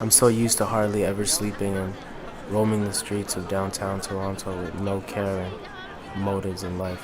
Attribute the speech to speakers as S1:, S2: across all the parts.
S1: I'm so used to hardly ever sleeping and roaming the streets of downtown Toronto with no care and motives in life.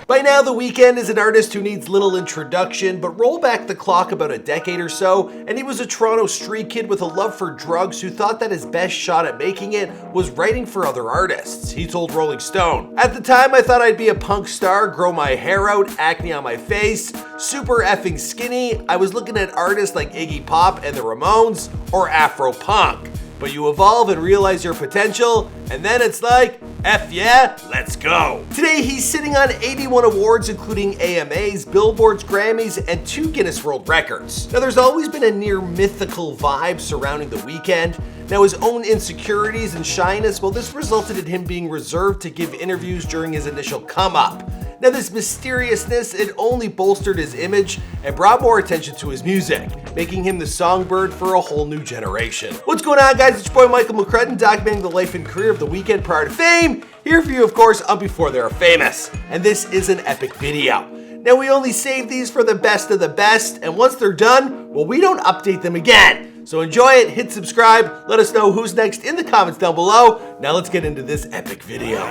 S2: By now, The Weeknd is an artist who needs little introduction, but roll back the clock about a decade or so, and he was a Toronto street kid with a love for drugs who thought that his best shot at making it was writing for other artists. He told Rolling Stone, "At the time, I thought I'd be a punk star, grow my hair out, acne on my face, super effing skinny. I was looking at artists like Iggy Pop and the Ramones, or Afro-punk. But you evolve and realize your potential, and then it's like, F yeah, let's go." Today, he's sitting on 81 awards, including AMAs, Billboards, Grammys, and 2 Guinness World Records. Now, there's always been a near mythical vibe surrounding The Weeknd. Now, his own insecurities and shyness, well, this resulted in him being reserved to give interviews during his initial come-up. Now, this mysteriousness, it only bolstered his image and brought more attention to his music, making him the songbird for a whole new generation. What's going on, guys? It's your boy Michael Makkonen, documenting the life and career of The Weeknd prior to fame, here for you, of course, on Before They Were Famous. And this is an epic video. Now, we only save these for the best of the best, and once they're done, well, we don't update them again. So enjoy it, hit subscribe, let us know who's next in the comments down below. Now let's get into this epic video.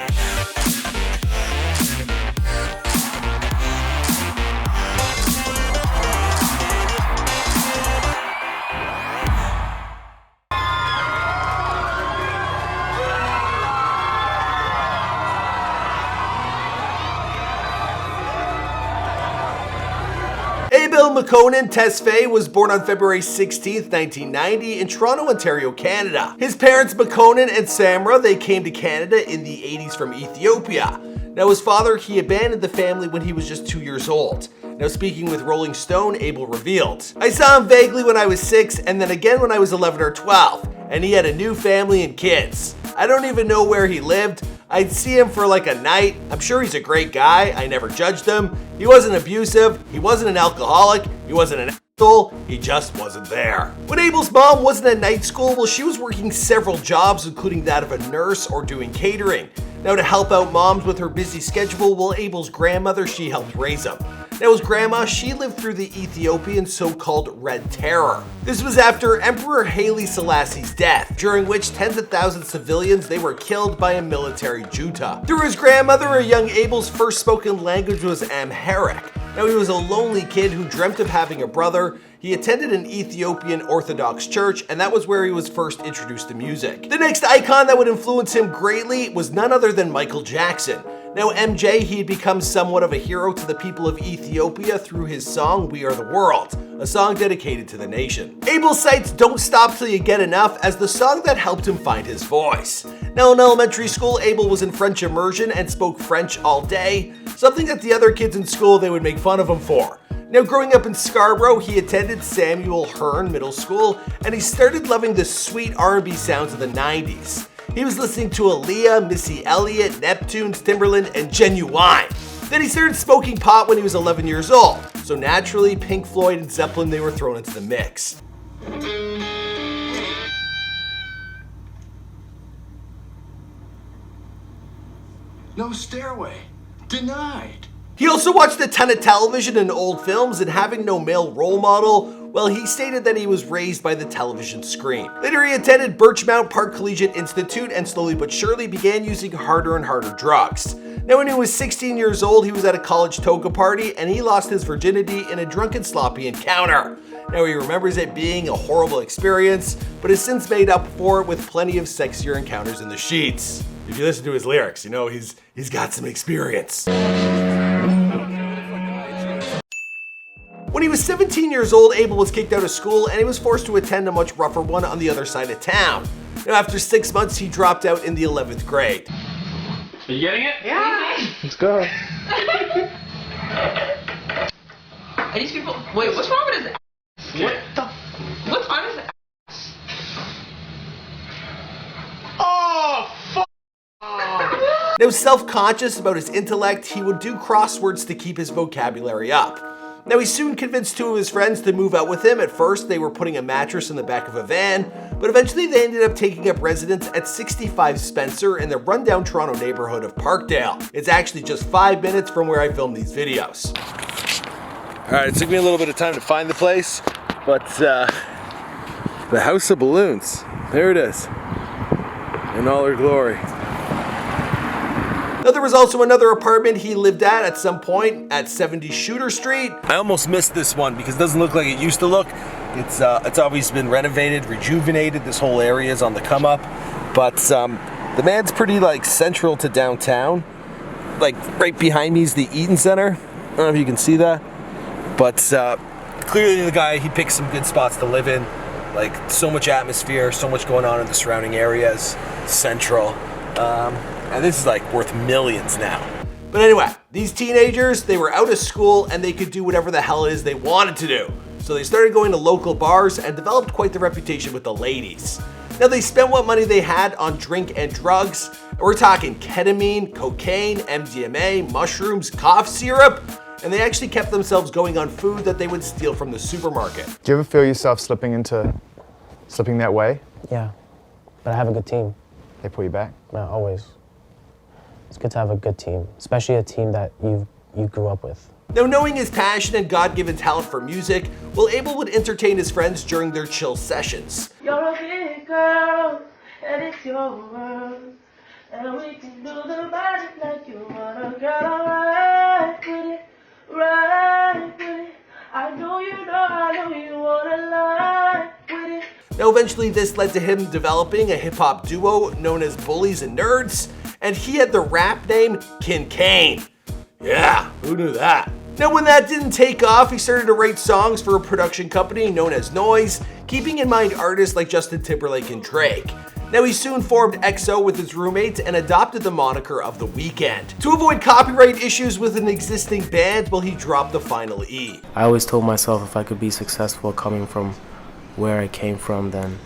S2: Abel Makkonen Tesfaye was born on February 16, 1990 in Toronto, Ontario, Canada. His parents, Makkonen and Samra, they came to Canada in the 80s from Ethiopia. Now, his father, he abandoned the family when he was just 2 years old. Now, speaking with Rolling Stone, Abel revealed, "I saw him vaguely when I was 6 and then again when I was 11 or 12, and he had a new family and kids. I don't even know where he lived. I'd see him for like a night. I'm sure he's a great guy. I never judged him. He wasn't abusive. He wasn't an alcoholic. He wasn't an asshole. He just wasn't there." When Abel's mom wasn't at night school, well, she was working several jobs, including that of a nurse or doing catering. Now, to help out moms with her busy schedule, well, Abel's grandmother, she helped raise him. Now, his grandma, she lived through the Ethiopian so-called Red Terror. This was after Emperor Haile Selassie's death, during which tens of thousands of civilians, they were killed by a military junta. Through his grandmother, a young Abel's first spoken language was Amharic. Now, he was a lonely kid who dreamt of having a brother. He attended an Ethiopian Orthodox church, and that was where he was first introduced to music. The next icon that would influence him greatly was none other than Michael Jackson. Now, MJ, he had become somewhat of a hero to the people of Ethiopia through his song We Are the World, a song dedicated to the nation. Abel cites Don't Stop Till You Get Enough as the song that helped him find his voice. Now, in elementary school, Abel was in French immersion and spoke French all day, something that the other kids in school, they would make fun of him for. Now, growing up in Scarborough, he attended Samuel Hearn Middle School, and he started loving the sweet R&B sounds of the 90s. He was listening to Aaliyah, Missy Elliott, Neptunes, Timberland, and Genuine. Then he started smoking pot when he was 11 years old, so naturally, Pink Floyd and Zeppelin, they were thrown into the mix.
S3: No stairway. Denied.
S2: He also watched a ton of television and old films, and having no male role model, well, he stated that he was raised by the television screen. Later, he attended Birchmount Park Collegiate Institute and slowly but surely began using harder and harder drugs. Now, when he was 16 years old, he was at a college toga party and he lost his virginity in a drunken sloppy encounter. Now, he remembers it being a horrible experience, but has since made up for it with plenty of sexier encounters in the sheets. If you listen to his lyrics, you know he's got some experience. When he was 17 years old, Abel was kicked out of school and he was forced to attend a much rougher one on the other side of town. Now, after 6 months, he dropped out in the 11th grade.
S4: Are you getting it?
S5: Yeah.
S1: Let's go.
S5: Are these people? Wait, what's wrong with his ass? What the? What's on his ass?
S4: Oh, fuck!
S2: Now, self-conscious about his intellect, he would do crosswords to keep his vocabulary up. Now, he soon convinced 2 of his friends to move out with him. At first, they were putting a mattress in the back of a van, but eventually they ended up taking up residence at 65 Spencer in the rundown Toronto neighborhood of Parkdale. It's actually just 5 minutes from where I filmed these videos. All right, it took me a little bit of time to find the place, but The House of Balloons. There it is. In all her glory. Now there was also another apartment he lived at some point at 70 Shooter Street. I almost missed this one because it doesn't look like it used to look. It's obviously been renovated, rejuvenated. This whole area is on the come up. But the man's pretty like central to downtown. Like right behind me is the Eaton Center. I don't know if you can see that. But clearly the guy, he picks some good spots to live in. Like so much atmosphere, so much going on in the surrounding areas. Central. And this is like worth millions now. But anyway, these teenagers, they were out of school and they could do whatever the hell it is they wanted to do. So they started going to local bars and developed quite the reputation with the ladies. Now they spent what money they had on drink and drugs. We're talking ketamine, cocaine, MDMA, mushrooms, cough syrup, and they actually kept themselves going on food that they would steal from the supermarket.
S6: Do you ever feel yourself slipping that way?
S7: Yeah, but I have a good team.
S6: They pull you back?
S7: No, always. It's good to have a good team, especially a team that you grew up with.
S2: Now, knowing his passion and God-given talent for music, Abel would entertain his friends during their chill sessions.
S8: You're a big girl, and it's your world, and we can do the magic like you wanna. Girl, right with it, right with it. I know you wanna lie with it.
S2: Now, eventually this led to him developing a hip-hop duo known as Bullies and Nerds, and he had the rap name Kincaid. Yeah, who knew that? Now, when that didn't take off, he started to write songs for a production company known as Noise, keeping in mind artists like Justin Timberlake and Drake. Now, he soon formed EXO with his roommates and adopted the moniker of The Weeknd. To avoid copyright issues with an existing band, well, he dropped the final E.
S1: I always told myself if I could be successful coming from where I came from, then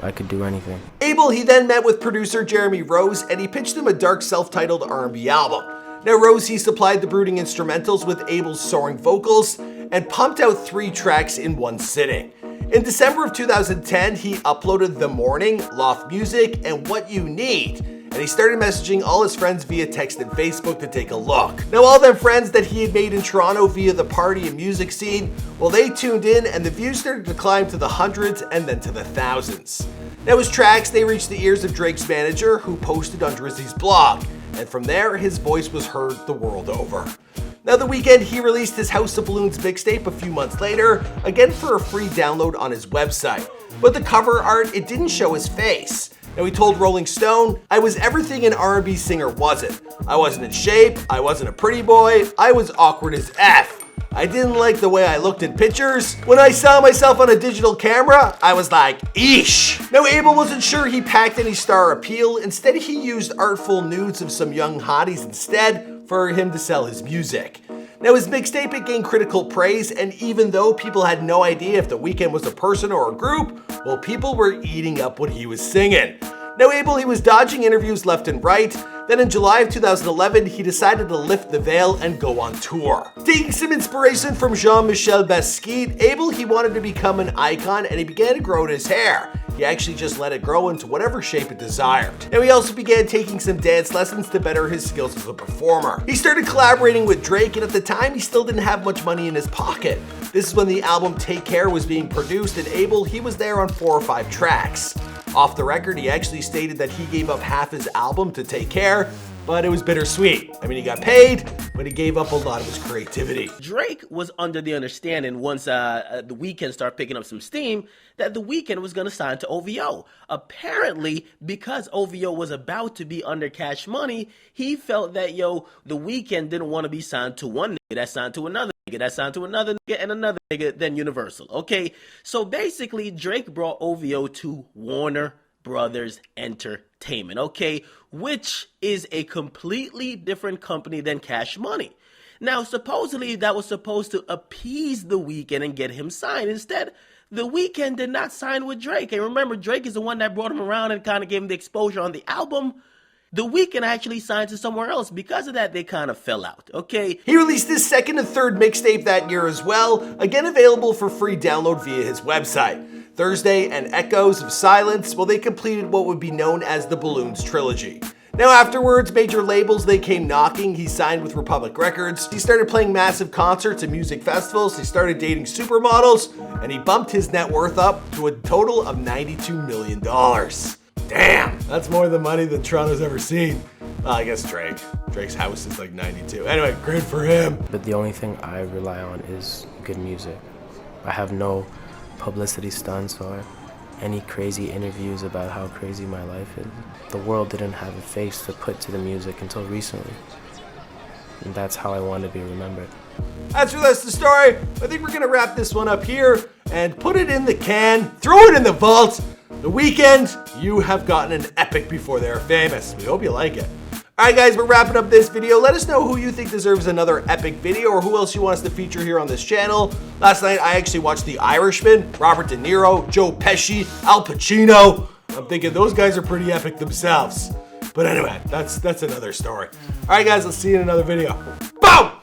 S1: I could do anything.
S2: Abel, he then met with producer Jeremy Rose and he pitched him a dark self-titled R&B album. Now Rose, he supplied the brooding instrumentals with Abel's soaring vocals and pumped out 3 tracks in one sitting. In December of 2010, he uploaded The Morning, Loft Music, and What You Need, and he started messaging all his friends via text and Facebook to take a look. Now all them friends that he had made in Toronto via the party and music scene, well, they tuned in and the views started to climb to the hundreds and then to the thousands. Now his tracks, they reached the ears of Drake's manager, who posted on Drizzy's blog, and from there his voice was heard the world over. Now The Weeknd, he released his House of Balloons mixtape a few months later, again for a free download on his website. But the cover art, it didn't show his face. Now he told Rolling Stone, "I was everything an R&B singer wasn't. I wasn't in shape, I wasn't a pretty boy, I was awkward as F. I didn't like the way I looked in pictures. When I saw myself on a digital camera, I was like, eesh." Now Abel wasn't sure he packed any star appeal. Instead, he used artful nudes of some young hotties instead for him to sell his music. Now his mixtape, it gained critical praise, and even though people had no idea if The Weeknd was a person or a group, well, people were eating up what he was singing. Now Abel, he was dodging interviews left and right. Then in July of 2011, he decided to lift the veil and go on tour. Taking some inspiration from Jean-Michel Basquiat, Abel, he wanted to become an icon and he began to grow his hair. He actually just let it grow into whatever shape it desired. Now he also began taking some dance lessons to better his skills as a performer. He started collaborating with Drake, and at the time he still didn't have much money in his pocket. This is when the album Take Care was being produced, and Abel, he was there on 4 or 5 tracks. Off the record, he actually stated that he gave up half his album to Take Care, but it was bittersweet. I mean, he got paid, but he gave up a lot of his creativity.
S9: Drake was under the understanding once The Weeknd started picking up some steam that The Weeknd was going to sign to OVO. Apparently, because OVO was about to be under Cash Money, he felt that, The Weeknd didn't want to be signed to one nigga that signed to another nigga that signed to another nigga and another nigga, then Universal, okay? So basically, Drake brought OVO to Warner Brothers Entertainment, okay? Which is a completely different company than Cash Money. Now, supposedly, that was supposed to appease The Weeknd and get him signed. Instead, The Weeknd did not sign with Drake. And remember, Drake is the one that brought him around and kind of gave him the exposure on the album. The Weeknd actually signed to somewhere else. Because of that, they kind of fell out, okay?
S2: He released his second and third mixtape that year as well, again available for free download via his website. Thursday and Echoes of Silence, well, they completed what would be known as the Balloons trilogy. Now afterwards, major labels, they came knocking. He signed with Republic Records. He started playing massive concerts and music festivals. He started dating supermodels, and he bumped his net worth up to a total of $92 million. Damn, that's more than money than Toronto's ever seen. Well, I guess Drake. Drake's house is like 92. Anyway, great for him.
S1: But the only thing I rely on is good music. I have no publicity stunts or any crazy interviews about how crazy my life is. The world didn't have a face to put to the music until recently. And that's how I want to be remembered.
S2: That's the story. I think we're gonna wrap this one up here and put it in the can, throw it in the vault. The Weeknd, you have gotten an epic Before They Were Famous. We hope you like it. Alright guys, we're wrapping up this video. Let us know who you think deserves another epic video or who else you want us to feature here on this channel. Last night I actually watched The Irishman, Robert De Niro, Joe Pesci, Al Pacino. I'm thinking those guys are pretty epic themselves. But anyway, that's another story. Alright guys, let's see you in another video. Boom!